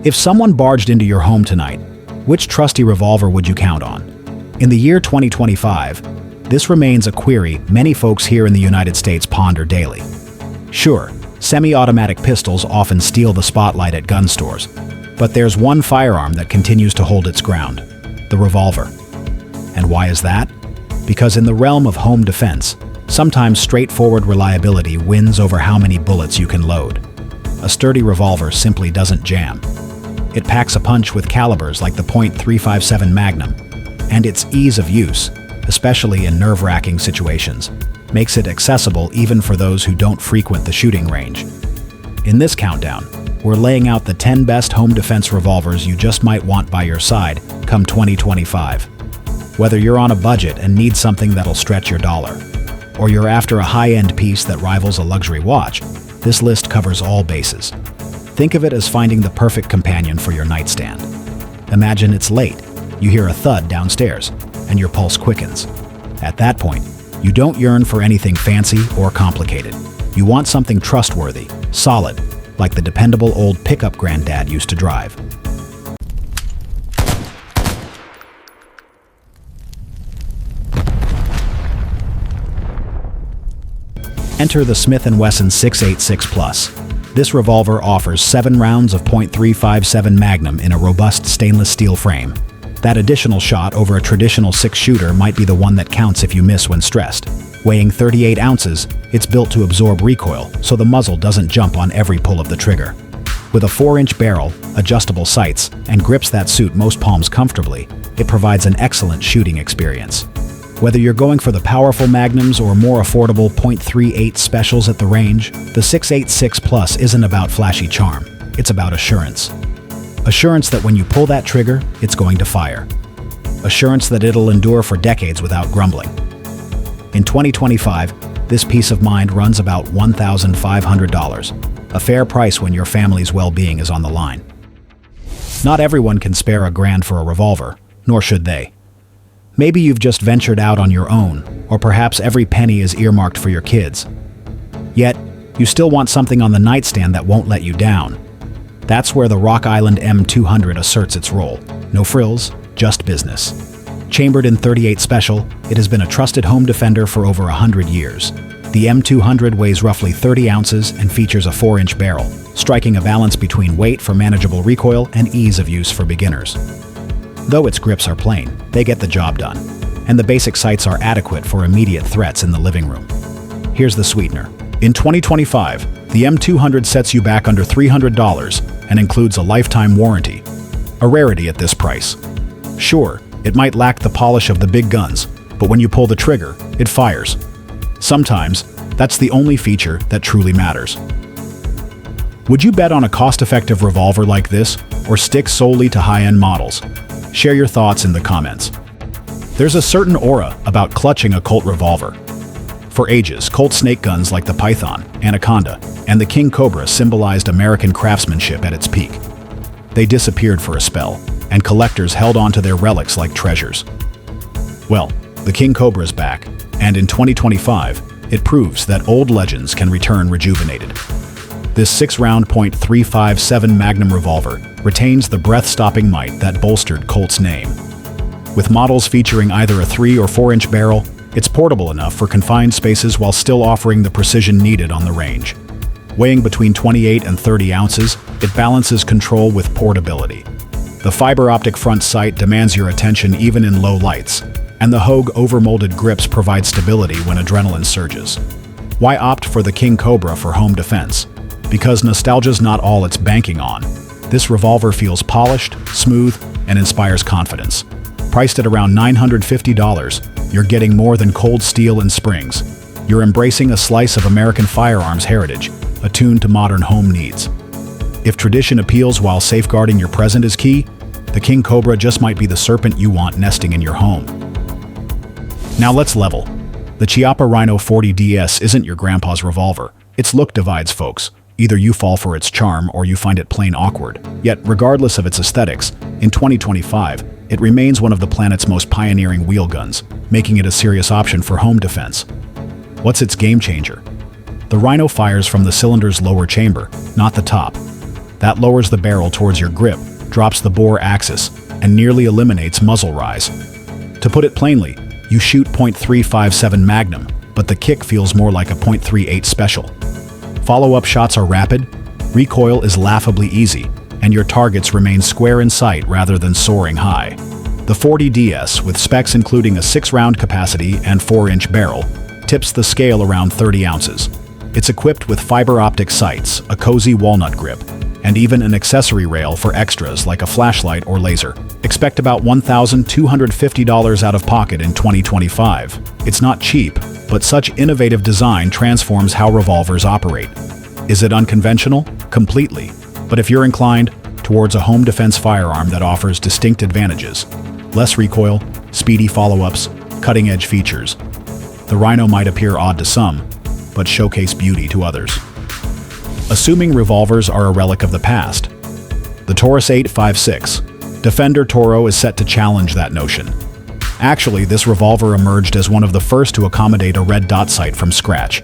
If someone barged into your home tonight, which trusty revolver would you count on? In the year 2025, this remains a query many folks here in the United States ponder daily. Sure, semi-automatic pistols often steal the spotlight at gun stores, but there's one firearm that continues to hold its ground: the revolver. And why is that? Because in the realm of home defense, sometimes straightforward reliability wins over how many bullets you can load. A sturdy revolver simply doesn't jam. It packs a punch with calibers like the .357 Magnum, and its ease of use, especially in nerve-wracking situations, makes it accessible even for those who don't frequent the shooting range. In this countdown, we're laying out the 10 best home defense revolvers you just might want by your side come 2025. Whether you're on a budget and need something that'll stretch your dollar, or you're after a high-end piece that rivals a luxury watch, this list covers all bases. Think of it as finding the perfect companion for your nightstand. Imagine it's late, you hear a thud downstairs, and your pulse quickens. At that point, you don't yearn for anything fancy or complicated. You want something trustworthy, solid, like the dependable old pickup granddad used to drive. Enter the Smith & Wesson 686 Plus. This revolver offers 7 rounds of .357 Magnum in a robust stainless steel frame. That additional shot over a traditional 6-shooter might be the one that counts if you miss when stressed. Weighing 38 ounces, it's built to absorb recoil, so the muzzle doesn't jump on every pull of the trigger. With a 4-inch barrel, adjustable sights, and grips that suit most palms comfortably, it provides an excellent shooting experience. Whether you're going for the powerful Magnums or more affordable .38 specials at the range, the 686 Plus isn't about flashy charm, it's about assurance. Assurance that when you pull that trigger, it's going to fire. Assurance that it'll endure for decades without grumbling. In 2025, this peace of mind runs about $1,500, a fair price when your family's well-being is on the line. Not everyone can spare $1,000 for a revolver, nor should they. Maybe you've just ventured out on your own, or perhaps every penny is earmarked for your kids. Yet, you still want something on the nightstand that won't let you down. That's where the Rock Island M200 asserts its role. No frills, just business. Chambered in .38 Special, it has been a trusted home defender for over 100 years. The M200 weighs roughly 30 ounces and features a 4-inch barrel, striking a balance between weight for manageable recoil and ease of use for beginners. Though its grips are plain, they get the job done, and the basic sights are adequate for immediate threats in the living room. Here's the sweetener. In 2025, the M200 sets you back under $300 and includes a lifetime warranty, a rarity at this price. Sure, it might lack the polish of the big guns, but when you pull the trigger, it fires. Sometimes, that's the only feature that truly matters. Would you bet on a cost-effective revolver like this, or stick solely to high-end models? Share your thoughts in the comments. There's a certain aura about clutching a Colt revolver. For ages, Colt snake guns like the Python, Anaconda, and the King Cobra symbolized American craftsmanship at its peak. They disappeared for a spell, and collectors held on to their relics like treasures. Well, the King Cobra's back, and in 2025, it proves that old legends can return rejuvenated. This 6-round .357 Magnum revolver retains the breath-stopping might that bolstered Colt's name. With models featuring either a 3 or 4-inch barrel, it's portable enough for confined spaces while still offering the precision needed on the range. Weighing between 28 and 30 ounces, it balances control with portability. The fiber-optic front sight demands your attention even in low lights, and the Hogue overmolded grips provide stability when adrenaline surges. Why opt for the King Cobra for home defense? Because nostalgia's not all it's banking on. This revolver feels polished, smooth, and inspires confidence. Priced at around $950, you're getting more than cold steel and springs. You're embracing a slice of American firearms heritage, attuned to modern home needs. If tradition appeals while safeguarding your present is key, the King Cobra just might be the serpent you want nesting in your home. Now let's level. The Chiappa Rhino 40DS isn't your grandpa's revolver. Its look divides folks. Either you fall for its charm or you find it plain awkward. Yet, regardless of its aesthetics, in 2025, it remains one of the planet's most pioneering wheel guns, making it a serious option for home defense. What's its game changer? The Rhino fires from the cylinder's lower chamber, not the top. That lowers the barrel towards your grip, drops the bore axis, and nearly eliminates muzzle rise. To put it plainly, you shoot .357 Magnum, but the kick feels more like a .38 Special. Follow-up shots are rapid, recoil is laughably easy, and your targets remain square in sight rather than soaring high. The 40DS, with specs including a 6-round capacity and 4-inch barrel, tips the scale around 30 ounces. It's equipped with fiber optic sights, a cozy walnut grip, and even an accessory rail for extras like a flashlight or laser. Expect about $1,250 out of pocket in 2025. It's not cheap, but such innovative design transforms how revolvers operate. Is it unconventional? Completely. But if you're inclined towards a home defense firearm that offers distinct advantages, less recoil, speedy follow-ups, cutting-edge features, the Rhino might appear odd to some, but showcase beauty to others. Assuming revolvers are a relic of the past, the Taurus 856 Defender Toro is set to challenge that notion. Actually, this revolver emerged as one of the first to accommodate a red dot sight from scratch.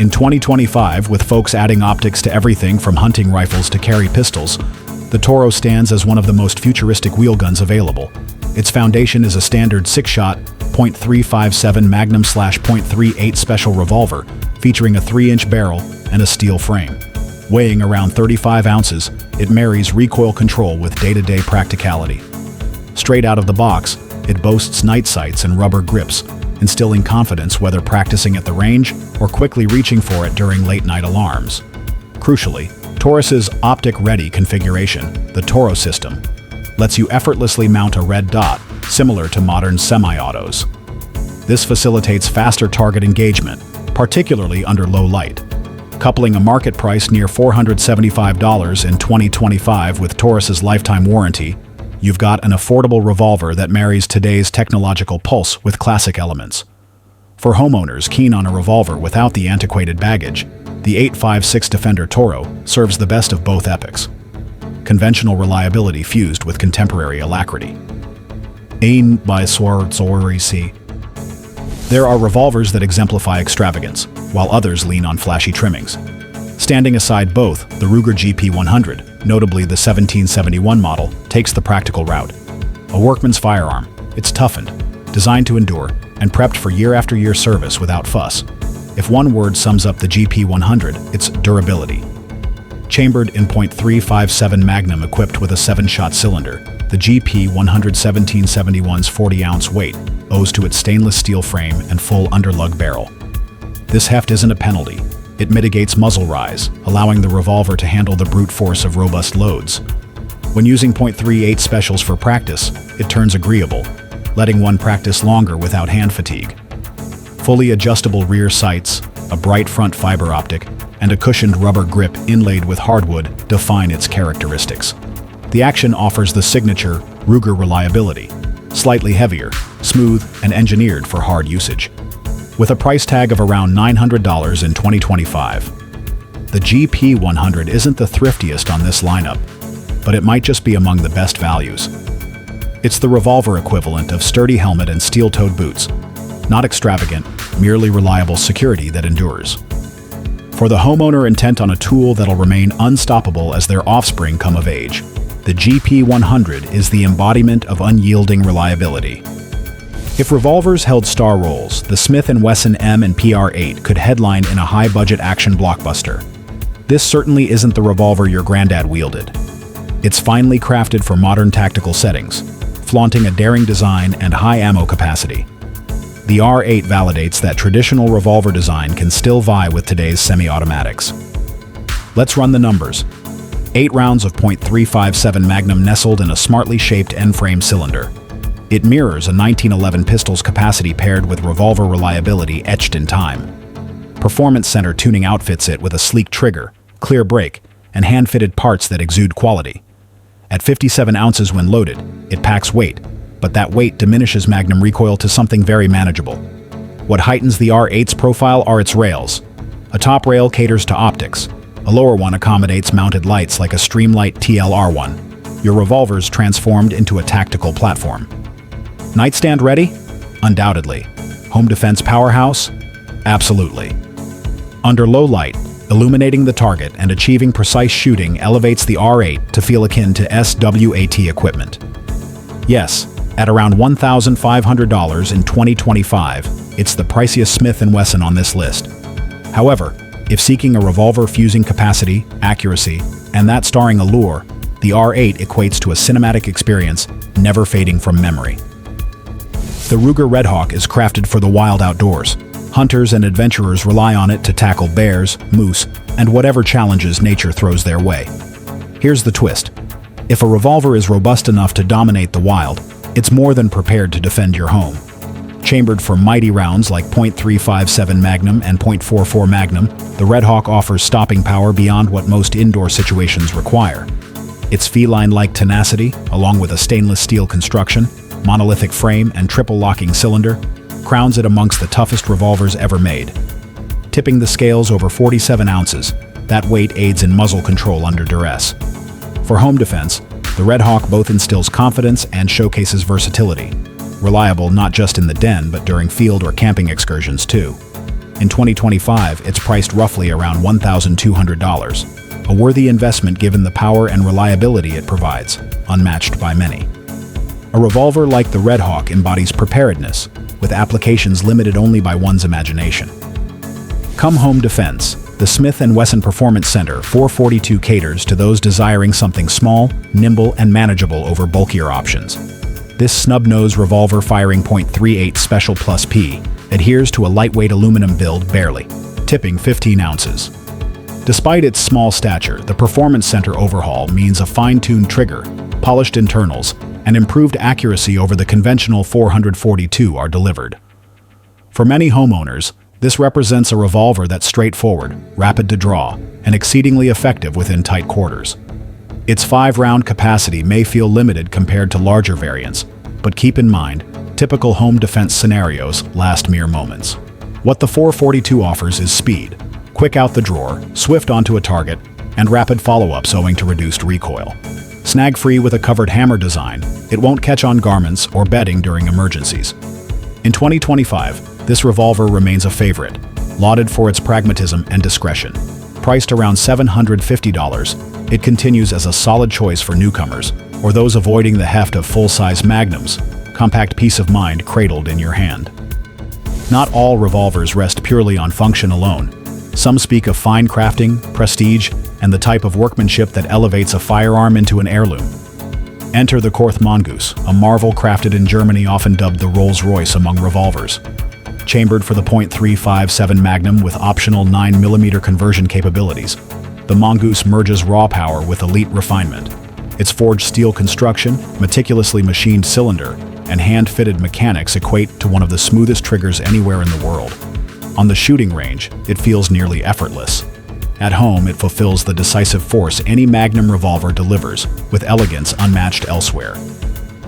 In 2025, with folks adding optics to everything from hunting rifles to carry pistols, the Toro stands as one of the most futuristic wheel guns available. Its foundation is a standard 6-shot, .357 Magnum/.38 Special revolver, featuring a 3-inch barrel and a steel frame. Weighing around 35 ounces, it marries recoil control with day-to-day practicality. Straight out of the box, it boasts night sights and rubber grips, instilling confidence whether practicing at the range or quickly reaching for it during late-night alarms. Crucially, Taurus's optic-ready configuration, the Toro system, lets you effortlessly mount a red dot, similar to modern semi-autos. This facilitates faster target engagement, particularly under low light. Coupling a market price near $475 in 2025 with Taurus's lifetime warranty, you've got an affordable revolver that marries today's technological pulse with classic elements. For homeowners keen on a revolver without the antiquated baggage, the 856 Defender Toro serves the best of both epochs. Conventional reliability fused with contemporary alacrity. There are revolvers that exemplify extravagance, while others lean on flashy trimmings. Standing aside both, the Ruger GP100, notably the 1771 model, takes the practical route. A workman's firearm, it's toughened, designed to endure, and prepped for year-after-year service without fuss. If one word sums up the GP100, it's durability. Chambered in .357 Magnum equipped with a 7-shot cylinder, the GP100 1771's 40-ounce weight owes to its stainless steel frame and full underlug barrel. This heft isn't a penalty. It mitigates muzzle rise, allowing the revolver to handle the brute force of robust loads. When using .38 specials for practice, it turns agreeable, letting one practice longer without hand fatigue. Fully adjustable rear sights, a bright front fiber optic, and a cushioned rubber grip inlaid with hardwood define its characteristics. The action offers the signature Ruger reliability, slightly heavier, smooth, and engineered for hard usage. With a price tag of around $900 in 2025, the GP100 isn't the thriftiest on this lineup, but it might just be among the best values. It's the revolver equivalent of sturdy helmet and steel-toed boots, not extravagant, merely reliable security that endures. For the homeowner intent on a tool that'll remain unstoppable as their offspring come of age, the GP100 is the embodiment of unyielding reliability. If revolvers held star roles, the Smith & Wesson M&P R8 could headline in a high-budget action blockbuster. This certainly isn't the revolver your granddad wielded. It's finely crafted for modern tactical settings, flaunting a daring design and high ammo capacity. The R8 validates that traditional revolver design can still vie with today's semi-automatics. Let's run the numbers. 8 rounds of .357 Magnum nestled in a smartly shaped end-frame cylinder. It mirrors a 1911 pistol's capacity paired with revolver reliability etched in time. Performance Center tuning outfits it with a sleek trigger, clear break, and hand-fitted parts that exude quality. At 57 ounces when loaded, it packs weight, but that weight diminishes Magnum recoil to something very manageable. What heightens the R8's profile are its rails. A top rail caters to optics. A lower one accommodates mounted lights like a Streamlight TL-R1. Your revolver's transformed into a tactical platform. Nightstand ready? Undoubtedly. Home defense powerhouse? Absolutely. Under low light, Illuminating the target and achieving precise shooting elevates the R8 to feel akin to SWAT equipment. Yes, at around $1,500 in 2025, it's the priciest Smith & Wesson on this list. However, if seeking a revolver fusing capacity, accuracy, and that starring allure, the R8 equates to a cinematic experience never fading from memory. The Ruger Redhawk is crafted for the wild outdoors. Hunters and adventurers rely on it to tackle bears, moose, and whatever challenges nature throws their way. Here's the twist. If a revolver is robust enough to dominate the wild, it's more than prepared to defend your home. Chambered for mighty rounds like .357 Magnum and .44 Magnum, the Redhawk offers stopping power beyond what most indoor situations require. Its feline-like tenacity, along with a stainless steel construction, monolithic frame, and triple locking cylinder, crowns it amongst the toughest revolvers ever made. Tipping the scales over 47 ounces, that weight aids in muzzle control under duress. For home defense, the Redhawk both instills confidence and showcases versatility. Reliable not just in the den, but during field or camping excursions too. In 2025, it's priced roughly around $1,200, a worthy investment given the power and reliability it provides, unmatched by many. A revolver like the Redhawk embodies preparedness, with applications limited only by one's imagination. Come home defense, the Smith & Wesson Performance Center 442 caters to those desiring something small, nimble, and manageable over bulkier options. This snub-nose revolver firing .38 Special Plus P adheres to a lightweight aluminum build barely, tipping 15 ounces. Despite its small stature, the Performance Center overhaul means a fine-tuned trigger, polished internals, and improved accuracy over the conventional 442 are delivered. For many homeowners, this represents a revolver that's straightforward, rapid to draw, and exceedingly effective within tight quarters. Its 5-round capacity may feel limited compared to larger variants, but keep in mind, typical home defense scenarios last mere moments. What the 442 offers is speed, quick out the drawer, swift onto a target, and rapid follow-ups owing to reduced recoil. Snag-free with a covered hammer design, it won't catch on garments or bedding during emergencies. In 2025, this revolver remains a favorite, lauded for its pragmatism and discretion. Priced around $750, it continues as a solid choice for newcomers or those avoiding the heft of full-size Magnums, compact peace of mind cradled in your hand. Not all revolvers rest purely on function alone. Some speak of fine crafting, prestige, and the type of workmanship that elevates a firearm into an heirloom. Enter the Korth Mongoose, a marvel crafted in Germany, often dubbed the Rolls-Royce among revolvers. Chambered for the .357 Magnum with optional 9mm conversion capabilities, the Mongoose merges raw power with elite refinement. Its forged steel construction, meticulously machined cylinder, and hand-fitted mechanics equate to one of the smoothest triggers anywhere in the world. On the shooting range, it feels nearly effortless. At home, it fulfills the decisive force any Magnum revolver delivers, with elegance unmatched elsewhere.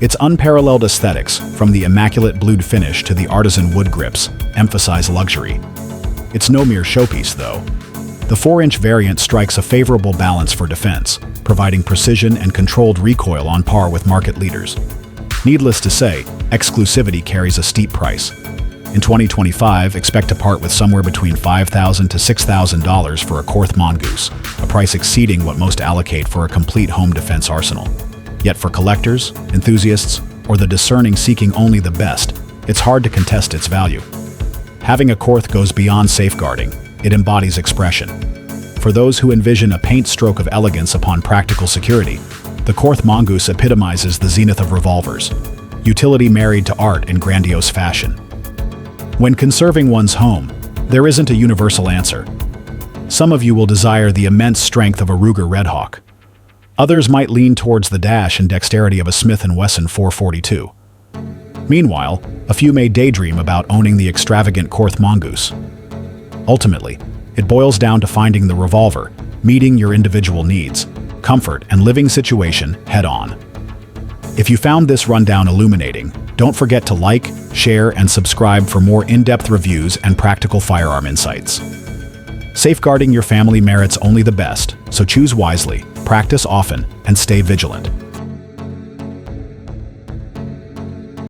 Its unparalleled aesthetics, from the immaculate blued finish to the artisan wood grips, emphasize luxury. It's no mere showpiece, though. The 4-inch variant strikes a favorable balance for defense, providing precision and controlled recoil on par with market leaders. Needless to say, exclusivity carries a steep price. In 2025, expect to part with somewhere between $5,000 to $6,000 for a Korth Mongoose, a price exceeding what most allocate for a complete home defense arsenal. Yet for collectors, enthusiasts, or the discerning seeking only the best, it's hard to contest its value. Having a Korth goes beyond safeguarding, it embodies expression. For those who envision a paint stroke of elegance upon practical security, the Korth Mongoose epitomizes the zenith of revolvers, utility married to art in grandiose fashion. When conserving one's home, there isn't a universal answer. Some of you will desire the immense strength of a Ruger Redhawk. Others might lean towards the dash and dexterity of a Smith & Wesson 442. Meanwhile, a few may daydream about owning the extravagant Korth Mongoose. Ultimately, it boils down to finding the revolver, meeting your individual needs, comfort, and living situation head-on. If you found this rundown illuminating, don't forget to like, share, and subscribe for more in-depth reviews and practical firearm insights. Safeguarding your family merits only the best, so choose wisely, practice often, and stay vigilant.